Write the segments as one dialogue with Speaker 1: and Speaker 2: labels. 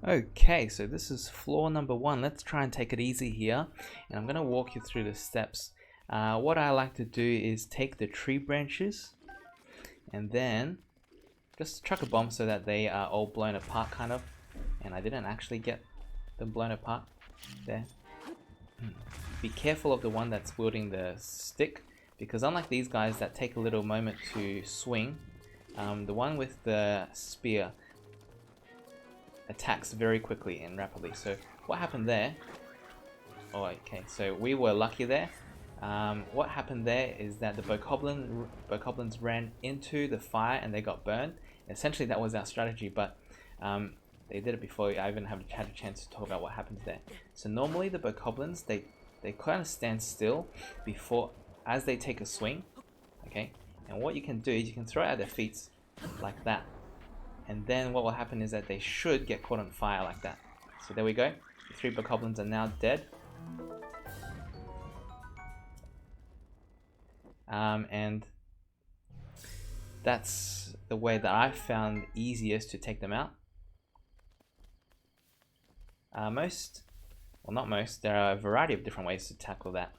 Speaker 1: Okay, so this is floor number 1. Let's try and take it easy here, and I'm going to walk you through the steps. What I like to do is take the tree branches and then just chuck a bomb so that they are all blown apart kind of, and I didn't actually get them blown apart there. Be careful of the one that's wielding the stick, because unlike these guys that take a little moment to swing, the one with the spear attacks very quickly and rapidly. So what happened there, oh okay, so we were lucky there. What happened there is that the bokoblins ran into the fire and they got burned. Essentially that was our strategy, but they did it before I even had a chance to talk about what happens there. So normally the bokoblins, they kind of stand still before, as they take a swing, okay? And what you can do is you can throw it at their feet like that. And then what will happen is that they should get caught on fire like that. So there we go. The 3 bokoblins are now dead. And that's the way that I found easiest to take them out. Well not most, there are a variety of different ways to tackle that.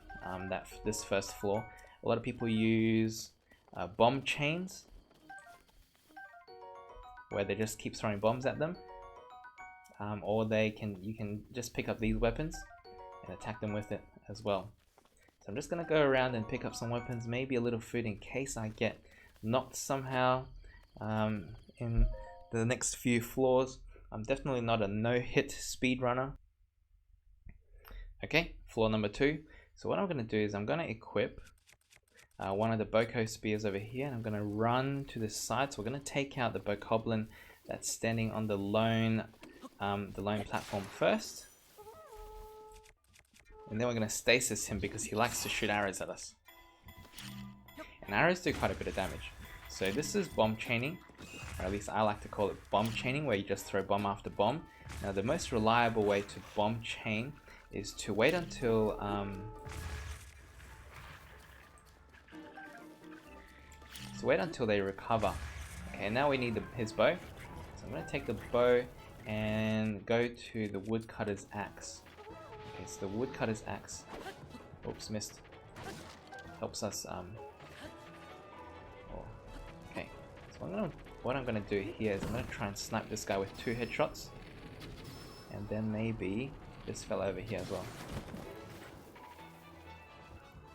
Speaker 1: This first floor, a lot of people use bomb chains, where they just keep throwing bombs at them, or you can just pick up these weapons and attack them with it as well. So I'm just gonna go around and pick up some weapons, maybe a little food in case I get knocked somehow in the next few floors. I'm definitely not a no-hit speedrunner. Okay, floor number 2. So what I'm gonna do is I'm gonna equip one of the Boko spears over here, and I'm gonna run to the side. So we're gonna take out the bokoblin that's standing on the lone platform first, and then we're gonna stasis him because he likes to shoot arrows at us, and arrows do quite a bit of damage. So this is bomb chaining, or at least I like to call it bomb chaining, where you just throw bomb after bomb. Now the most reliable way to bomb chain is to wait until they recover. Okay, now we need his bow. So I'm going to take the bow and go to the woodcutter's axe. Okay, so the woodcutter's axe, oops, missed, helps us. Okay, so what I'm going to do here is I'm going to try and snipe this guy with 2 headshots, and then maybe this fella over here as well.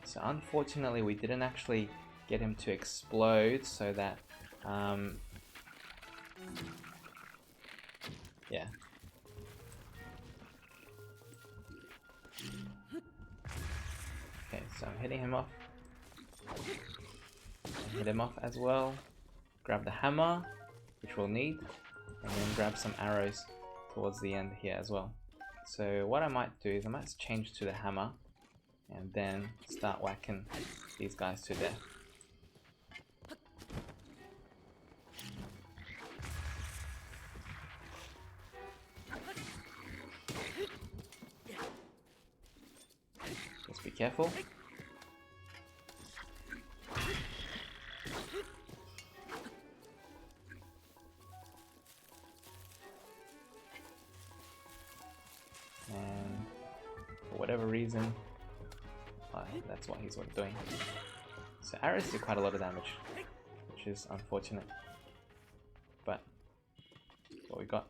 Speaker 1: So unfortunately we didn't actually get him to explode, so that yeah. Okay, so I'm hitting him off. Hit him off as well. Grab the hammer, which we'll need, and then grab some arrows towards the end here as well. So what I might do is I might change to the hammer and then start whacking these guys to death. Just be careful. And for whatever reason, that's what he's doing. So arrows do quite a lot of damage, which is unfortunate, but that's what we got.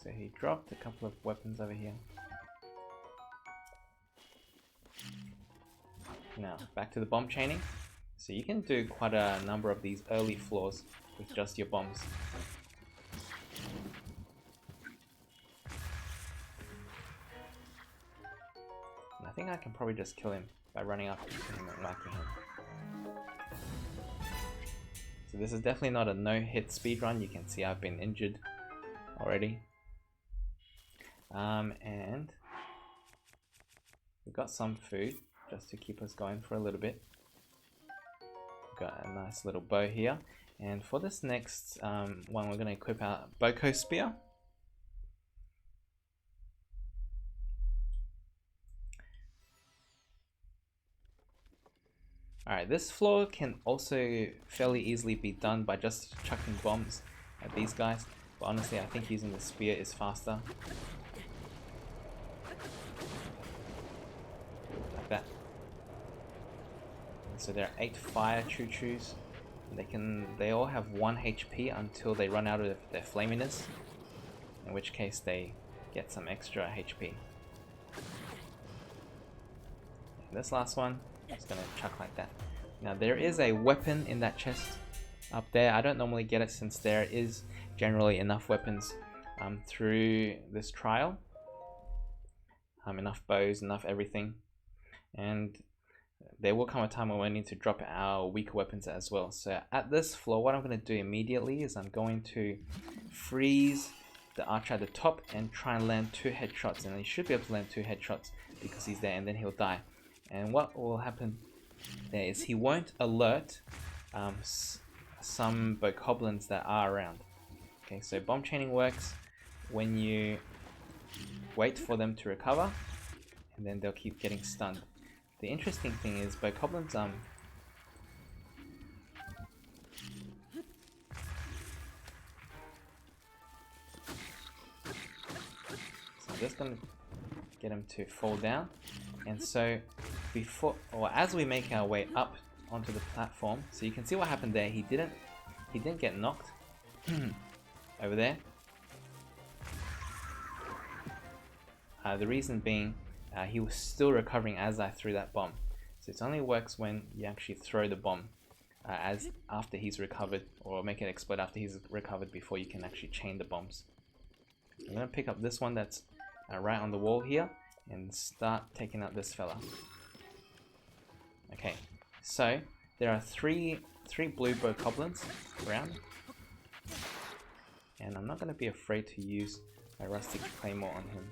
Speaker 1: So he dropped a couple of weapons over here. Now back to the bomb chaining. So you can do quite a number of these early floors with just your bombs. And I think I can probably just kill him by running up to him and whacking him. So this is definitely not a no-hit speedrun. You can see I've been injured already. And we've got some food just to keep us going for a little bit. We've got a nice little bow here, and for this next one we're going to equip our Boko spear. Alright, this floor can also fairly easily be done by just chucking bombs at these guys. But honestly, I think using the spear is faster. Like that. So there are 8 fire choo-choos. They all have 1 HP until they run out of their flaminess, in which case they get some extra HP. And this last one is gonna chuck like that. Now there is a weapon in that chest up there. I don't normally get it since there is generally enough weapons through this trial. Enough bows, enough everything. And there will come a time when we need to drop our weaker weapons as well. So at this floor, what I'm going to do immediately is I'm going to freeze the archer at the top and try and land 2 headshots. And he should be able to land 2 headshots because he's there, and then he'll die. And what will happen there is he won't alert some bokoblins that are around. Okay, so bomb chaining works when you wait for them to recover, and then they'll keep getting stunned. The interesting thing is bokoblins so I'm just gonna get him to fall down, and so before or as we make our way up onto the platform, so you can see what happened there. He didn't get knocked over there. The reason being he was still recovering as I threw that bomb. So it only works when you actually throw the bomb as after he's recovered, or make it explode after he's recovered before you can actually chain the bombs. I'm going to pick up this one that's right on the wall here and start taking out this fella. Okay, so there are three blue bokoblins around, and I'm not going to be afraid to use my rustic claymore on him.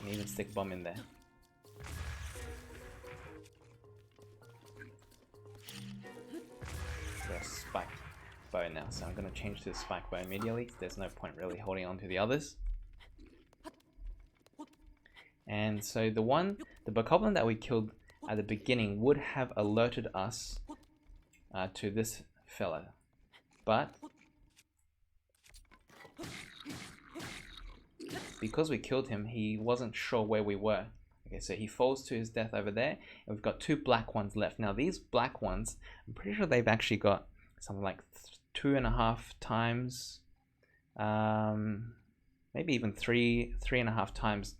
Speaker 1: And even stick bomb in there. Got a spike bow now, so I'm going to change to the spike bow immediately. There's no point really holding on to the others. And so the bokoblin that we killed at the beginning would have alerted us to this fella, but because we killed him, he wasn't sure where we were. Okay, so he falls to his death over there, and we've got 2 black ones left. Now these black ones, I'm pretty sure they've actually got something like 2.5 times, maybe even 3.5 times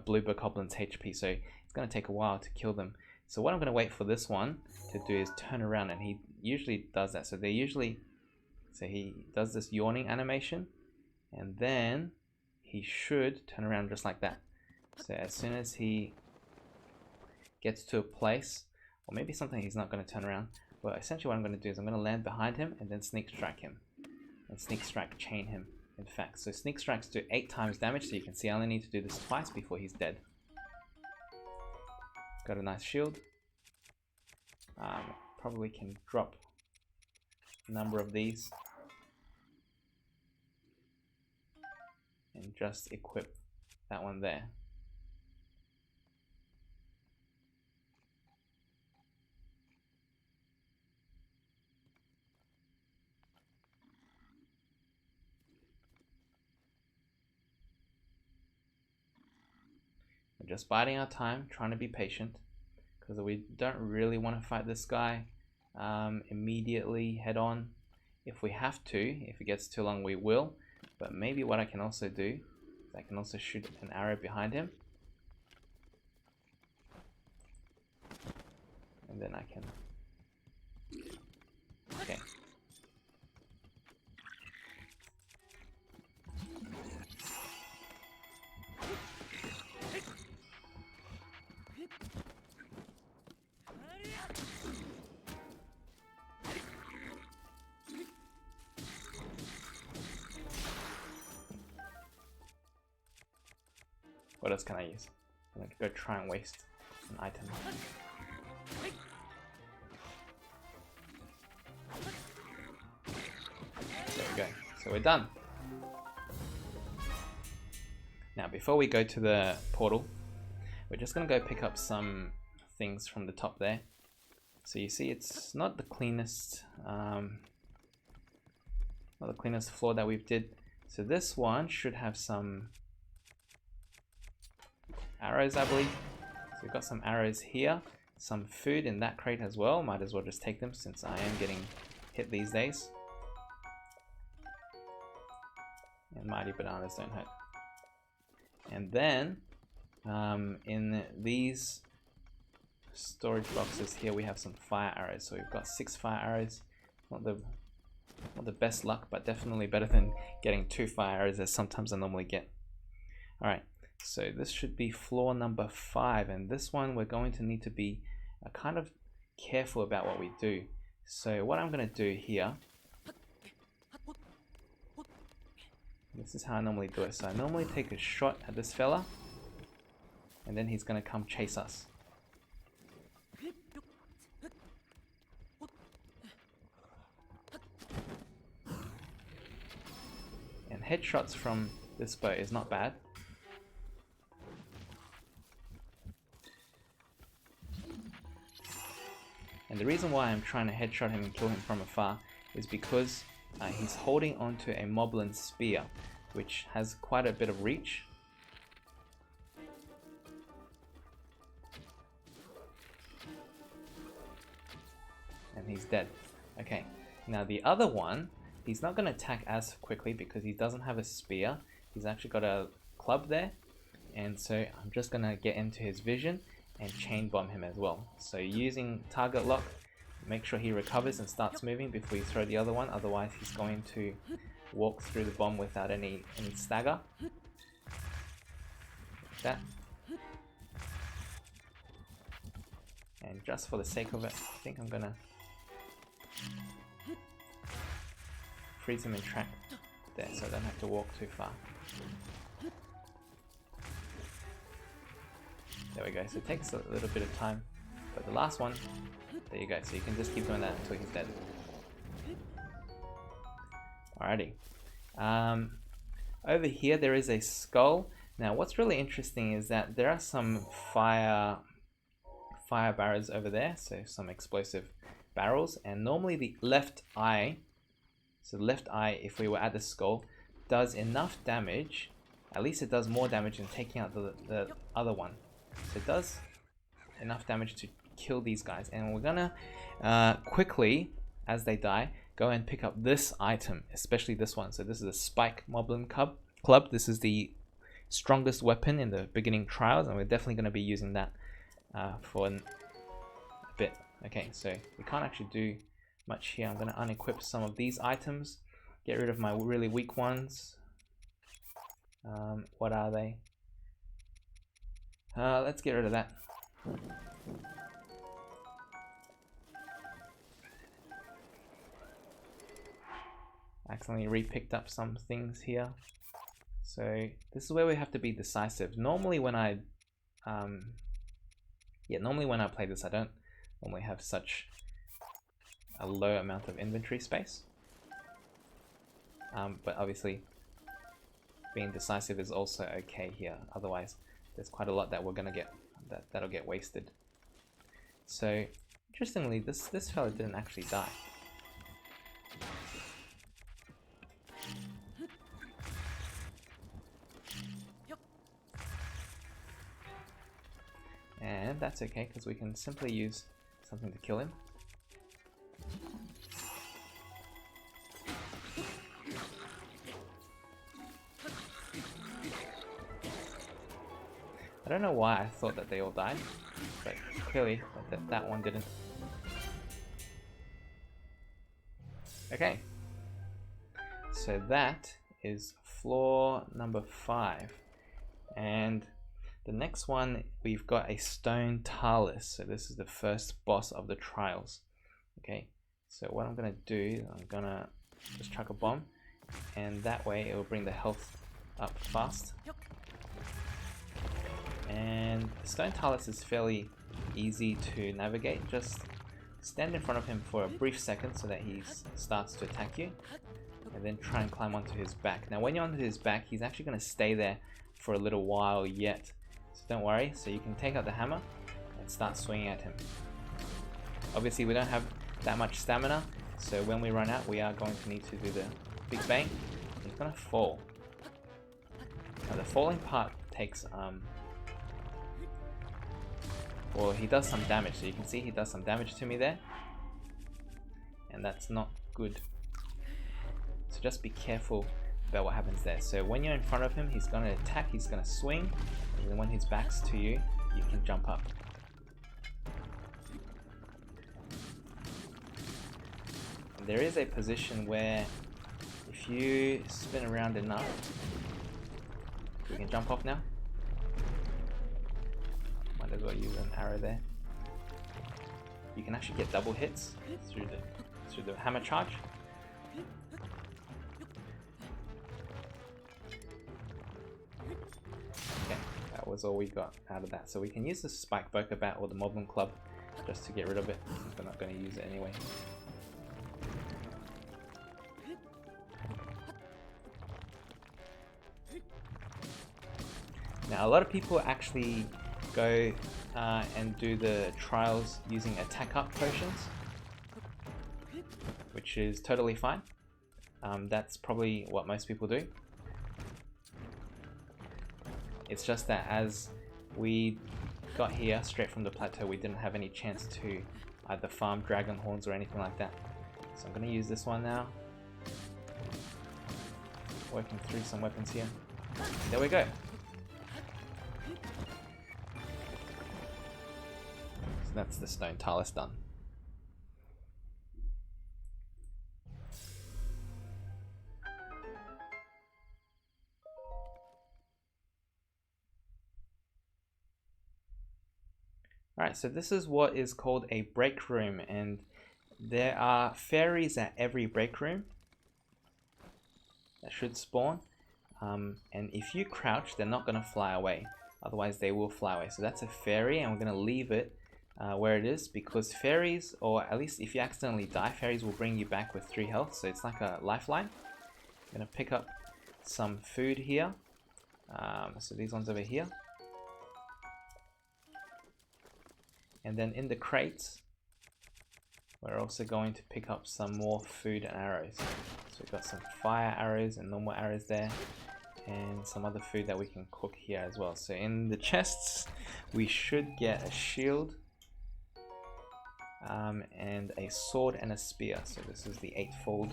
Speaker 1: blue bokoblin's HP. So it's going to take a while to kill them. So what I'm going to wait for this one to do is turn around, and he usually does that. So he does this yawning animation, and then he should turn around just like that. So as soon as he gets to a place, or maybe something he's not going to turn around, but essentially what I'm going to do is I'm going to land behind him and then sneak strike him. And sneak strike chain him, in fact. So sneak strikes do 8 times damage, so you can see I only need to do this twice before he's dead. Got a nice shield. Probably can drop a number of these. And just equip that one there. We're just biding our time, trying to be patient, because we don't really want to fight this guy immediately head on. If we have to, if it gets too long, we will. But maybe what I can also do is I can also shoot an arrow behind him. And then I can... Okay. What else can I use? I'm going to go try and waste an item. There we go. So we're done. Now before we go to the portal, we're just going to go pick up some things from the top there. So you see it's not the cleanest not the cleanest floor that we've did. So this one should have some arrows, I believe. So we've got some arrows here, some food in that crate as well. Might as well just take them since I am getting hit these days. And mighty bananas don't hurt. And then in these storage boxes here we have some fire arrows. So we've got 6 fire arrows. Not the best luck, but definitely better than getting 2 fire arrows as sometimes I normally get. Alright, so this should be floor number 5, and this one we're going to need to be kind of careful about what we do. So what I'm going to do here, this is how I normally do it. So I normally take a shot at this fella, and then he's going to come chase us. And headshots from this bow is not bad. And the reason why I'm trying to headshot him and kill him from afar is because he's holding onto a Moblin spear, which has quite a bit of reach. And he's dead. Okay, now the other one, he's not going to attack as quickly because he doesn't have a spear. He's actually got a club there. And so I'm just going to get into his vision and chain bomb him as well. So using target lock, make sure he recovers and starts moving before you throw the other one. Otherwise he's going to walk through the bomb without any stagger. Like that. And just for the sake of it, I think I'm going to freeze him in track there so I don't have to walk too far. There we go, so it takes a little bit of time, but the last one, there you go, so you can just keep doing that until he's dead. Alrighty. Over here there is a skull. Now what's really interesting is that there are some fire barrels over there, so some explosive barrels, and normally the left eye, so the left eye, if we were at the skull, does enough damage, at least it does more damage than taking out the other one. So it does enough damage to kill these guys, and we're gonna quickly, as they die, go and pick up this item, especially this one. So this is a Spike Moblin Club. This is the strongest weapon in the beginning trials, and we're definitely going to be using that for a bit. Okay, so we can't actually do much here. I'm going to unequip some of these items, get rid of my really weak ones. What are they? Let's get rid of that. Accidentally re-picked up some things here. So this is where we have to be decisive. Normally when I play this, I don't normally have such a low amount of inventory space. But obviously being decisive is also okay here. Otherwise there's quite a lot that we're gonna get that'll get wasted. So interestingly, this fella didn't actually die. And that's okay, because we can simply use something to kill him. I don't know why I thought that they all died, but clearly that one didn't. Okay, so that is floor number 5, and the next one we've got a stone talus. So this is the first boss of the trials. Okay, so what I'm gonna do, I'm gonna just chuck a bomb, and that way it will bring the health up fast. And the stone talus is fairly easy to navigate. Just stand in front of him for a brief second so that he starts to attack you, and then try and climb onto his back. Now when you're onto his back, he's actually going to stay there for a little while yet, so don't worry. So you can take out the hammer and start swinging at him. Obviously we don't have that much stamina, so when we run out we are going to need to do big bang, he's gonna fall. Now the falling part takes well, he does some damage, so you can see he does some damage to me there, and that's not good. So just be careful about what happens there. So when you're in front of him, he's going to attack, he's going to swing, and then when his back's to you, you can jump up. And there is a position where if you spin around enough, we can jump off now. Might as well use an arrow there. You can actually get double hits through the hammer charge. Okay, that was all we got out of that. So we can use the Spike Voca Bat or the Moblin Club just to get rid of it. We're not going to use it anyway. Now a lot of people actually go and do the trials using attack up potions, which is totally fine. That's probably what most people do. It's just that as we got here straight from the plateau, we didn't have any chance to either farm dragon horns or anything like that. So I'm going to use this one now. Working through some weapons here. There we go. So that's the stone talus done. Alright, so this is what is called a break room, and there are fairies at every break room that should spawn, and if you crouch, they're not going to fly away, otherwise they will fly away. So that's a fairy, and we're going to leave it where it is, because fairies, or at least if you accidentally die, fairies will bring you back with 3 health, so it's like a lifeline. I'm going to pick up some food here, so these ones over here. And then in the crates, we're also going to pick up some more food and arrows. So we've got some fire arrows and normal arrows there, and some other food that we can cook here as well. So in the chests, we should get a shield, and a sword and a spear. So this is the 8-fold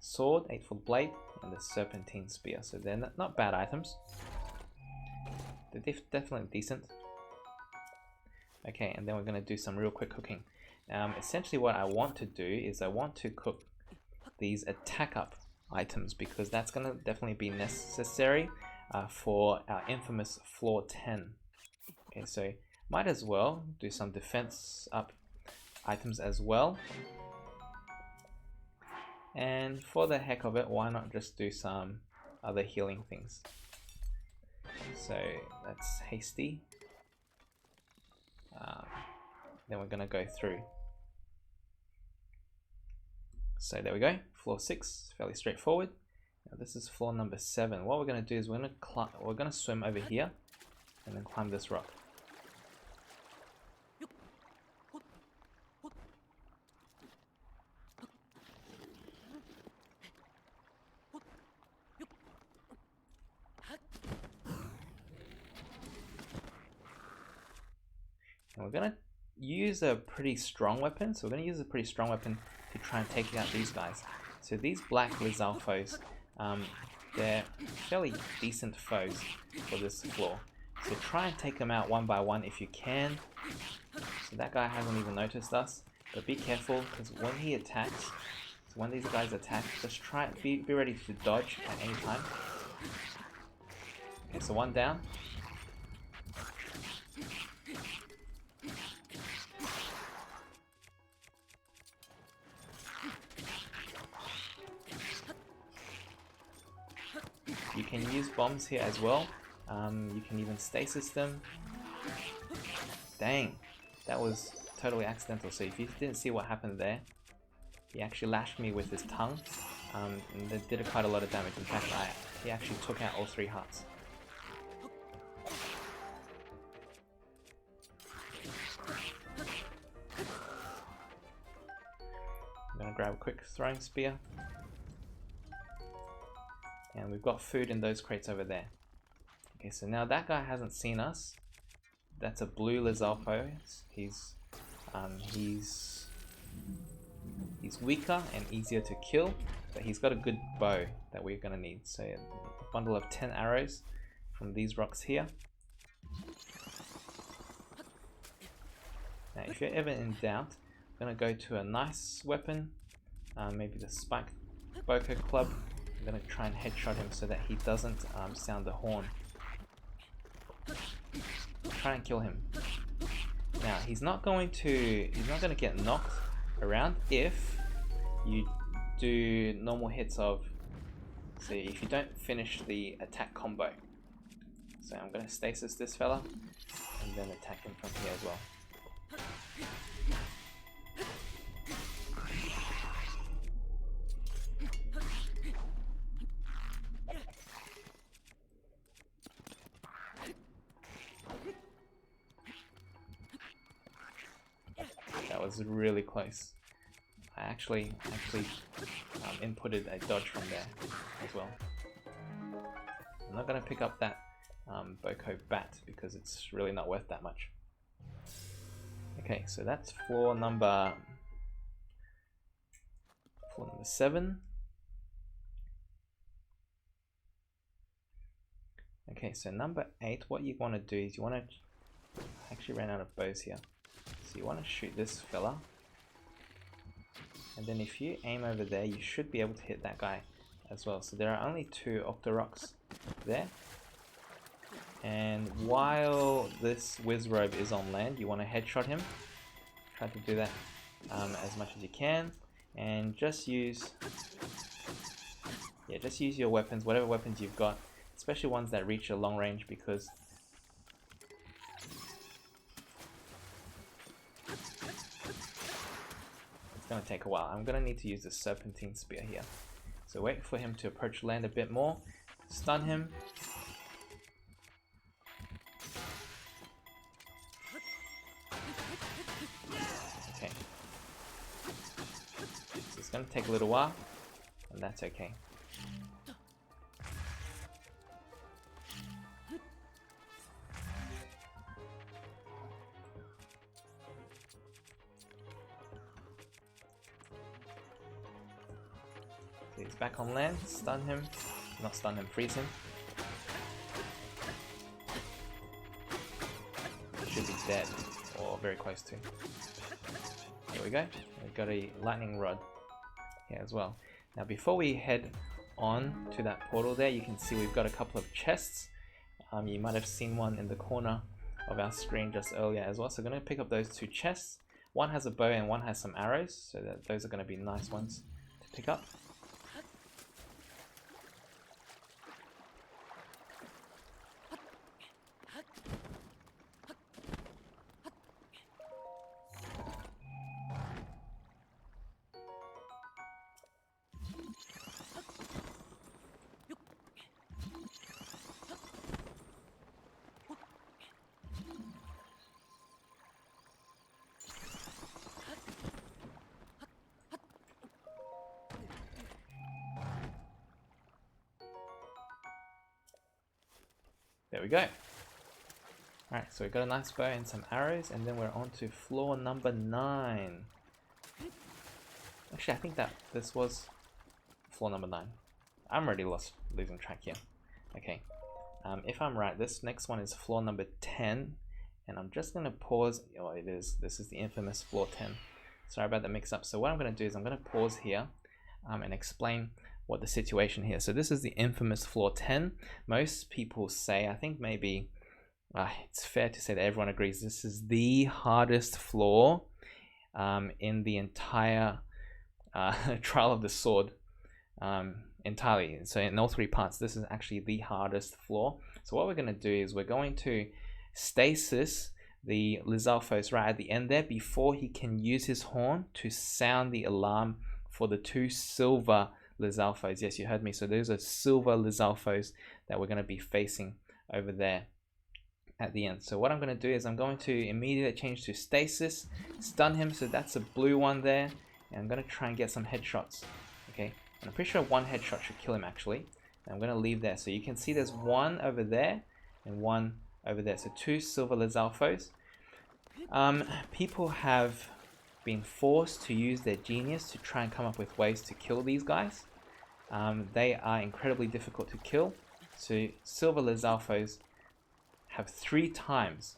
Speaker 1: sword, 8-fold blade, and the serpentine spear. So they're not bad items. They're definitely decent. Okay, and then we're going to do some real quick cooking. Essentially what I want to do is I want to cook these attack up items, because that's going to definitely be necessary for our infamous floor 10. Okay, so might as well do some defense up items as well. And for the heck of it, why not just do some other healing things? So that's hasty. Then we're going to go through. So there we go, floor 6, fairly straightforward. Now this is floor number 7. What we're going to do is we're going to swim over here and then climb this rock. And we're going to use a pretty strong weapon. So we're going to use a pretty strong weapon to try and take out these guys. So these black Lizalfos, they're fairly decent foes for this floor. So try and take them out one by one if you can. So that guy hasn't even noticed us. But be careful, because when he attacks, so when these guys attack, just try and be ready to dodge at any time. Okay, so one down. You can use bombs here as well. You can even stasis them. Dang, that was totally accidental. So if you didn't see what happened there, he actually lashed me with his tongue, and that did quite a lot of damage. In fact, he actually took out all 3 hearts. I'm gonna grab a quick throwing spear. And we've got food in those crates over there. Okay, so now that guy hasn't seen us. That's a blue Lizalfos. He's weaker and easier to kill, but he's got a good bow that we're gonna need. So a bundle of 10 arrows from these rocks here. Now if you're ever in doubt, I'm gonna go to a nice weapon, maybe the Spike Boko Club. I'm gonna try and headshot him so that he doesn't sound the horn. Try and kill him. Now he's not going to get knocked around if you do normal hits of, see, if you don't finish the attack combo. So I'm gonna stasis this fella and then attack him from here as well. That was really close. I actually inputted a dodge from there as well. I'm not going to pick up that Boko bat because it's really not worth that much. Okay, so that's floor number 7. Okay, so number 8, what you want to do is you want to, I actually ran out of bows here. So you want to shoot this fella. And then if you aim over there, you should be able to hit that guy as well. So there are only 2 Octoroks there. And while this Wizrobe is on land, you want to headshot him. Try to do that as much as you can. And just use your weapons, whatever weapons you've got, especially ones that reach a long range, because it's going to take a while. I'm going to need to use the Serpentine Spear here. So wait for him to approach land a bit more, stun him. Okay. So it's going to take a little while, and that's okay. So he's back on land, stun him, not stun him, freeze him. Should be dead, or very close to. There we go, we've got a lightning rod here as well. Now before we head on to that portal there, you can see we've got a couple of chests. You might have seen one in the corner of our screen just earlier as well. So I'm going to pick up those 2 chests. One has a bow and one has some arrows, so that those are going to be nice ones to pick up. There we go. Alright, so we've got a nice bow and some arrows, and then we're on to floor number 9. Actually, I think that this was floor number 9. I'm already losing track here. Okay, if I'm right, this next one is floor number 10, and I'm just going to pause. Oh, this is the infamous floor 10. Sorry about the mix-up. So what I'm going to do is I'm going to pause here and explain what the situation here. So this is the infamous floor 10. Most people say, I think maybe it's fair to say that everyone agrees, this is the hardest floor in the entire Trial of the Sword entirely. So in all 3 parts, this is actually the hardest floor. So what we're going to do is we're going to stasis the Lizalfos right at the end there before he can use his horn to sound the alarm for the 2 silver Lizalfos. Yes, you heard me. So those are silver Lizalfos that we're going to be facing over there at the end. So what I'm going to do is I'm going to immediately change to stasis, stun him. So that's a blue one there, and I'm going to try and get some headshots. Okay, and I'm pretty sure 1 headshot should kill him actually. I'm going to leave there. So you can see there's one over there and one over there. So 2 silver Lizalfos. People have been forced to use their genius to try and come up with ways to kill these guys. They are incredibly difficult to kill. So silver Lizalfos have 3 times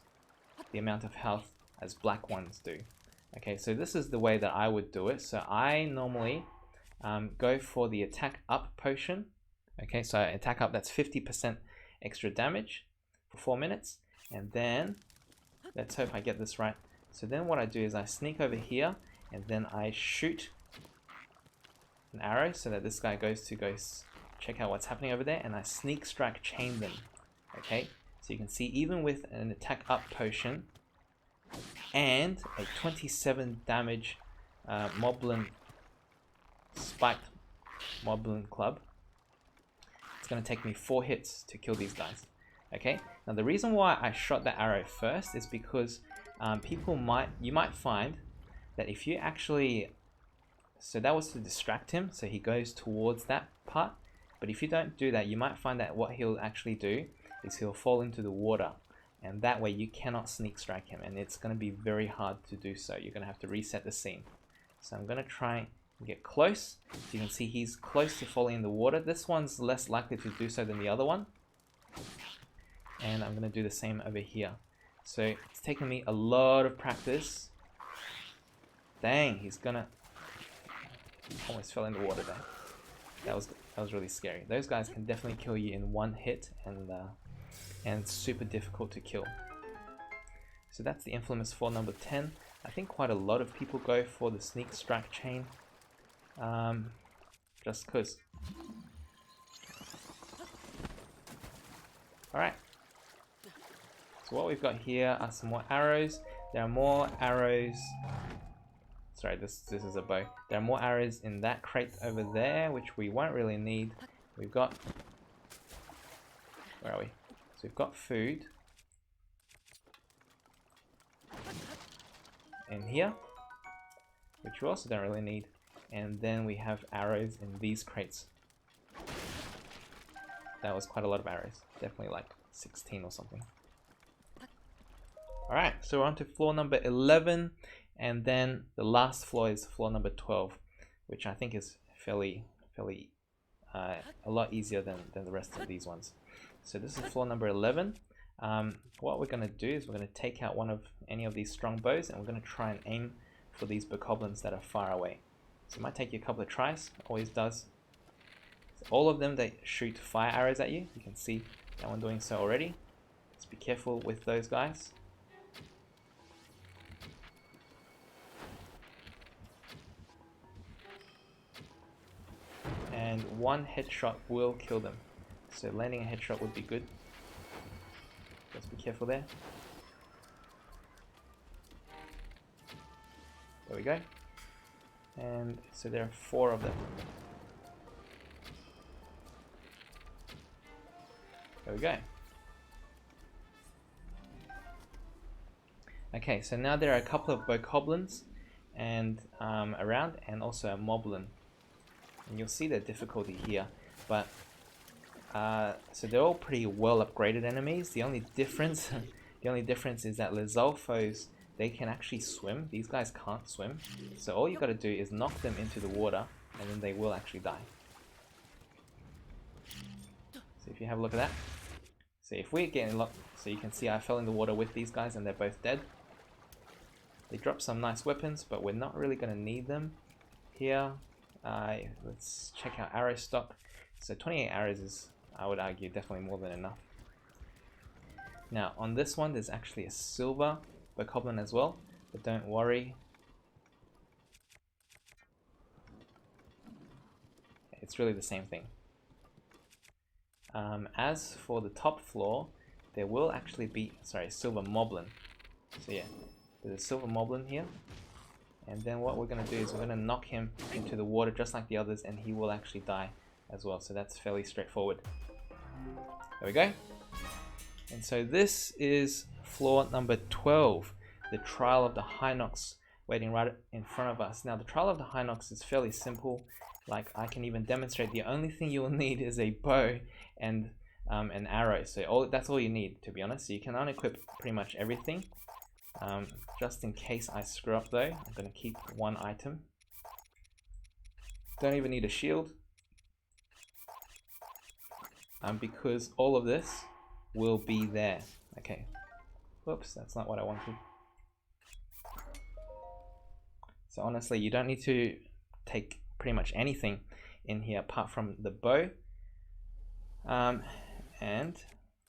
Speaker 1: the amount of health as black ones do. Okay, so this is the way that I would do it. So I normally go for the attack up potion. Okay, so attack up, that's 50% extra damage for 4 minutes. And then, let's hope I get this right. So then what I do is I sneak over here and then I shoot an arrow so that this guy goes to check out what's happening over there, and I sneak strike chain them. Okay, so you can see even with an attack up potion and a 27 damage Moblin spiked Moblin club, it's going to take me 4 hits to kill these guys. Okay, now the reason why I shot that arrow first is because you might find that if you actually, so that was to distract him, so he goes towards that part, but if you don't do that, you might find that what he'll actually do is he'll fall into the water, and that way you cannot sneak strike him, and it's going to be very hard to do so. You're going to have to reset the scene. So I'm going to try and get close. So you can see he's close to falling in the water. This one's less likely to do so than the other one. And I'm going to do the same over here. So it's taken me a lot of practice. Dang, he's gonna almost fell in the water there. That was really scary. Those guys can definitely kill you in 1 hit, and it's super difficult to kill. So that's the infamous floor number 10. I think quite a lot of people go for the sneak strike chain, just cause. All right. So what we've got here are some more arrows. There are more arrows. Sorry, this is a bow. There are more arrows in that crate over there, which we won't really need. We've got, where are we? So we've got food in here, which we also don't really need. And then we have arrows in these crates. That was quite a lot of arrows. Definitely like 16 or something. Alright, so we're on to floor number 11, and then the last floor is floor number 12, which I think is fairly a lot easier than the rest of these ones. So this is floor number 11. What we're going to do is we're going to take out any of these strong bows, and we're going to try and aim for these bokoblins that are far away. So it might take you a couple of tries, always does. So all of them, they shoot fire arrows at you. You can see that one doing so already. Just be careful with those guys. And 1 headshot will kill them. So landing a headshot would be good. Just be careful there. There we go. And so there are 4 of them. There we go. Okay, so now there are a couple of bokoblins and around, and also a moblin. And you'll see the difficulty here, but so they're all pretty well upgraded enemies. The only difference is that Lizalfos, they can actually swim. These guys can't swim. So all you got to do is knock them into the water, and then they will actually die. So if you have a look at that. So if we're getting locked, so you can see I fell in the water with these guys and they're both dead. They dropped some nice weapons, but we're not really going to need them here. Let's check out arrow stock. So 28 arrows is, I would argue, definitely more than enough. Now on this one there's actually a silver bokoblin as well, but don't worry. It's really the same thing. As for the top floor, there will actually be, silver moblin. So yeah, there's a silver moblin here. And then what we're going to do is we're going to knock him into the water just like the others, and he will actually die as well. So that's fairly straightforward. There we go. And so this is floor number 12, the Trial of the Hinox waiting right in front of us. Now the trial of the Hinox is fairly simple. Like, I can even demonstrate the only thing you will need is a bow and an arrow. So that's all you need, to be honest. So you can unequip pretty much everything. Just in case I screw up though, I'm going to keep one item. Don't even need a shield. Because all of this will be there. Okay. Whoops, that's not what I wanted. So honestly, you don't need to take pretty much anything in here apart from the bow. And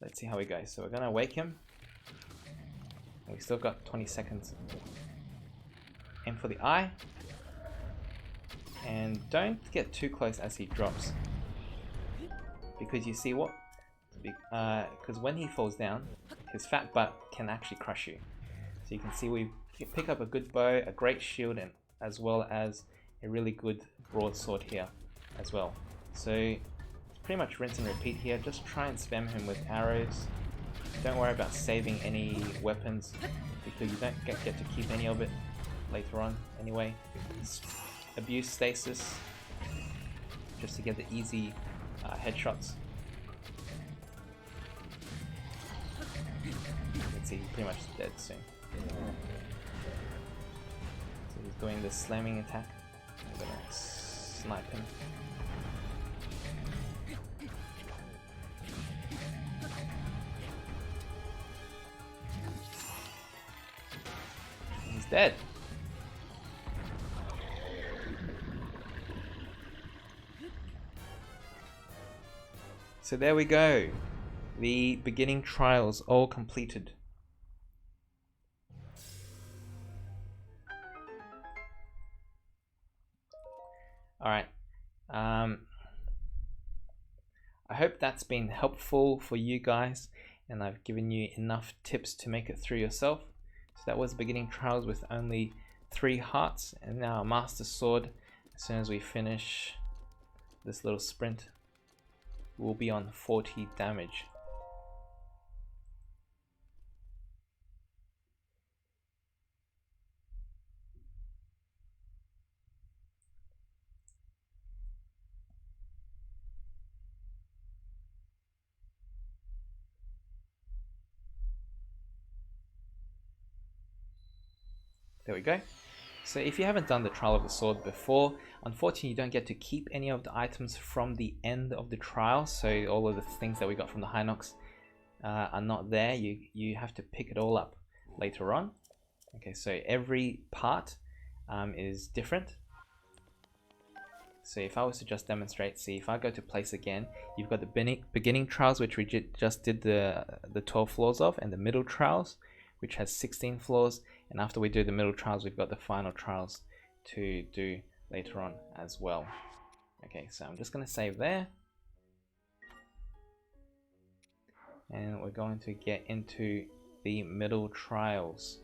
Speaker 1: let's see how we go. So we're gonna wake him. We still got 20 seconds. Aim for the eye. And don't get too close as he drops. Because you see what? Because when he falls down, his fat butt can actually crush you. So you can see we pick up a good bow, a great shield, and as well as a really good broadsword here as well. So pretty much rinse and repeat here. Just try and spam him with arrows. Don't worry about saving any weapons because you don't get to keep any of it later on anyway. Abuse stasis just to get the easy headshots. You can see he's pretty much dead soon. So he's doing the slamming attack. I'm gonna snipe him. He's dead. So there we go. The beginning trials all completed. Alright. I hope that's been helpful for you guys and I've given you enough tips to make it through yourself. So that was beginning trials with only 3 hearts and now a master sword. As soon as we finish this little sprint, we'll be on 40 damage. There we go. So if you haven't done the trial of the sword before, unfortunately you don't get to keep any of the items from the end of the trial. So all of the things that we got from the Hinox are not there. You have to pick it all up later on. Okay, so every part is different. So if I was to just demonstrate, see if I go to place again, you've got the beginning trials, which we just did the 12 floors of, and the middle trials, which has 16 floors. And after we do the middle trials, we've got the final trials to do later on as well. Okay, so I'm just going to save there. And we're going to get into the middle trials.